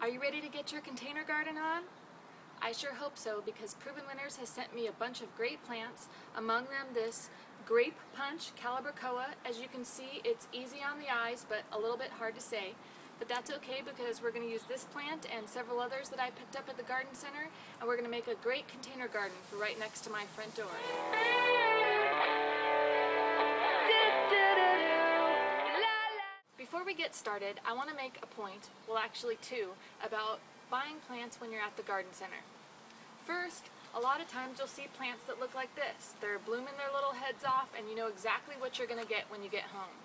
Are you ready to get your container garden on? I sure hope so, because Proven Winners has sent me a bunch of great plants, among them this Grape Punch Calibrachoa. As you can see, it's easy on the eyes but a little bit hard to say. But that's okay, because we're going to use this plant and several others that I picked up at the garden center, and we're going to make a great container garden for right next to my front door. Before we get started, I want to make a point, well actually two, about buying plants when you're at the garden center. First, a lot of times you'll see plants that look like this. They're blooming their little heads off and you know exactly what you're going to get when you get home.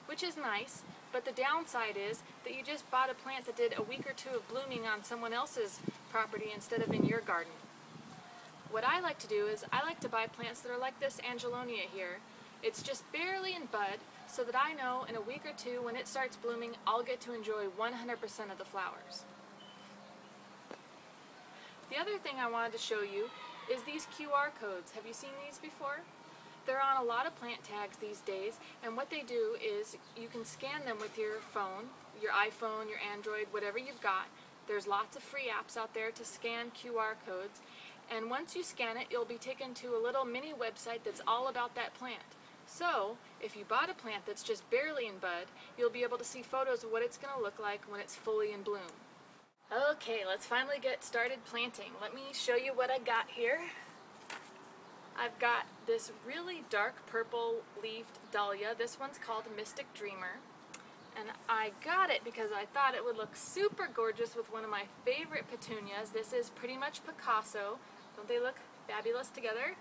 Which is nice, but the downside is that you just bought a plant that did a week or two of blooming on someone else's property instead of in your garden. What I like to do is I like to buy plants that are like this Angelonia here. It's just barely in bud, so that I know in a week or two when it starts blooming, I'll get to enjoy 100% of the flowers. The other thing I wanted to show you is these QR codes. Have you seen these before? They're on a lot of plant tags these days, and what they do is you can scan them with your phone, your iPhone, your Android, whatever you've got. There's lots of free apps out there to scan QR codes, and once you scan it, you'll be taken to a little mini website that's all about that plant. So, if you bought a plant that's just barely in bud, you'll be able to see photos of what it's going to look like when it's fully in bloom. Okay, let's finally get started planting. Let me show you what I got here. I've got this really dark purple leafed dahlia. This one's called Mystic Dreamer. And I got it because I thought it would look super gorgeous with one of my favorite petunias. This is Pretty Much Picasso. Don't they look fabulous together?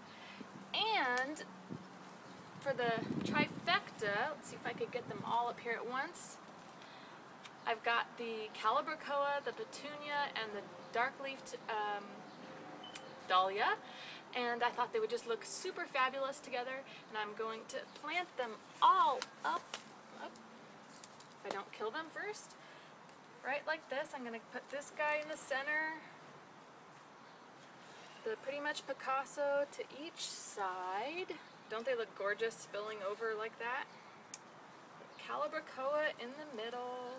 And for the trifecta, let's see if I could get them all up here at once. I've got the Calibrachoa, the petunia, and the dark-leafed dahlia, and I thought they would just look super fabulous together, and I'm going to plant them all up. If I don't kill them first, right like this. I'm going to put this guy in the center, the Pretty Much Picasso to each side. Don't they look gorgeous spilling over like that? Calibrachoa in the middle.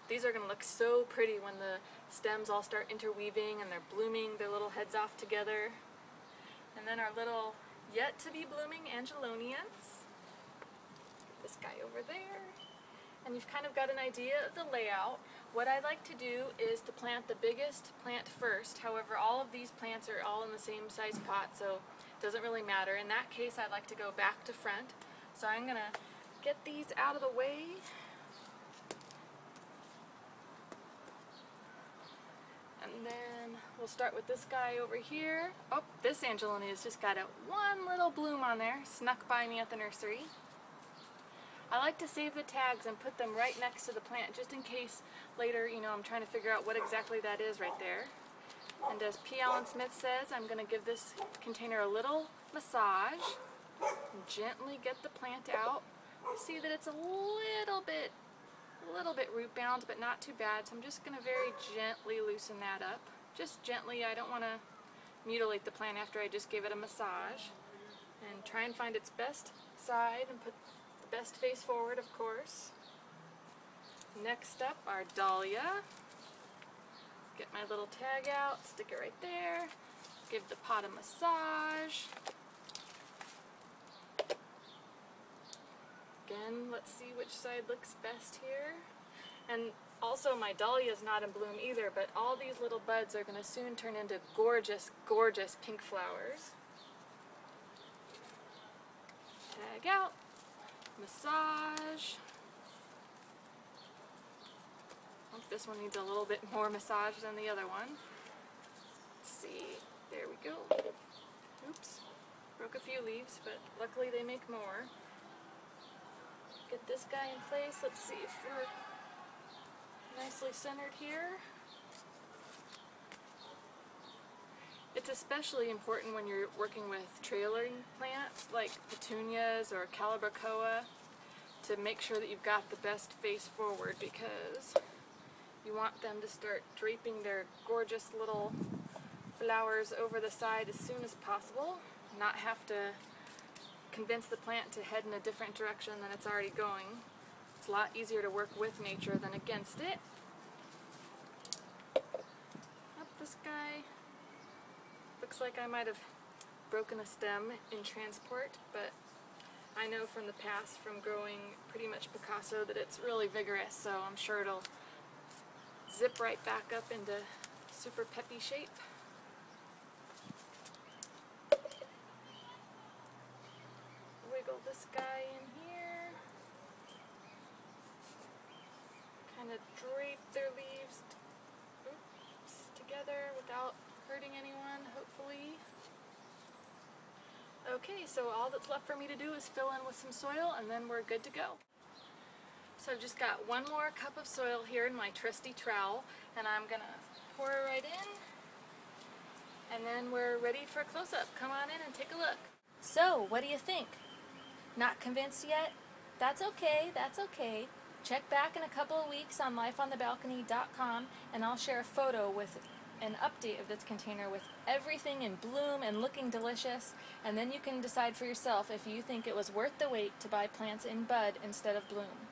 These are going to look so pretty when the stems all start interweaving and they're blooming their little heads off together. And then our little yet to be blooming Angelonias. Get this guy over there. And you've kind of got an idea of the layout. What I like to do is to plant the biggest plant first. However, all of these plants are all in the same size pot, so it doesn't really matter. In that case, I like to go back to front. So I'm going to get these out of the way. And then we'll start with this guy over here. Oh, this Angelonia's just got one little bloom on there, snuck by me at the nursery. I like to save the tags and put them right next to the plant, just in case later, you know, I'm trying to figure out what exactly that is right there. And as P. Allen Smith says, I'm going to give this container a little massage. Gently get the plant out. See that it's a little bit root bound, but not too bad, so I'm just going to very gently loosen that up. Just gently. I don't want to mutilate the plant after I just gave it a massage. And try and find its best side and put the best face forward, of course. Next up, our dahlia. Get my little tag out, stick it right there, give the pot a massage. Again, let's see which side looks best here. And also my dahlia is not in bloom either, but all these little buds are going to soon turn into gorgeous, gorgeous pink flowers. Tag out, massage. Oh, this one needs a little bit more massage than the other one. Let's see, there we go. Oops, broke a few leaves, but luckily they make more. Get this guy in place. Let's see if we're nicely centered here. It's especially important when you're working with trailering plants like petunias or Calibrachoa to make sure that you've got the best face forward, because you want them to start draping their gorgeous little flowers over the side as soon as possible, not have to convince the plant to head in a different direction than it's already going. It's a lot easier to work with nature than against it. this guy. Looks like I might have broken a stem in transport, but I know from the past, from growing pretty much Picasso, that it's really vigorous, so I'm sure it'll zip right back up into super peppy shape. Wiggle this guy in here. Kind of drape their leaves together without hurting anyone, hopefully. Okay, so all that's left for me to do is fill in with some soil and then we're good to go. So I've just got one more cup of soil here in my trusty trowel, and I'm gonna pour it right in, and then we're ready for a close-up. Come on in and take a look. So, what do you think? Not convinced yet? That's okay, that's okay. Check back in a couple of weeks on lifeonthebalcony.com and I'll share a photo with an update of this container with everything in bloom and looking delicious, and then you can decide for yourself if you think it was worth the wait to buy plants in bud instead of bloom.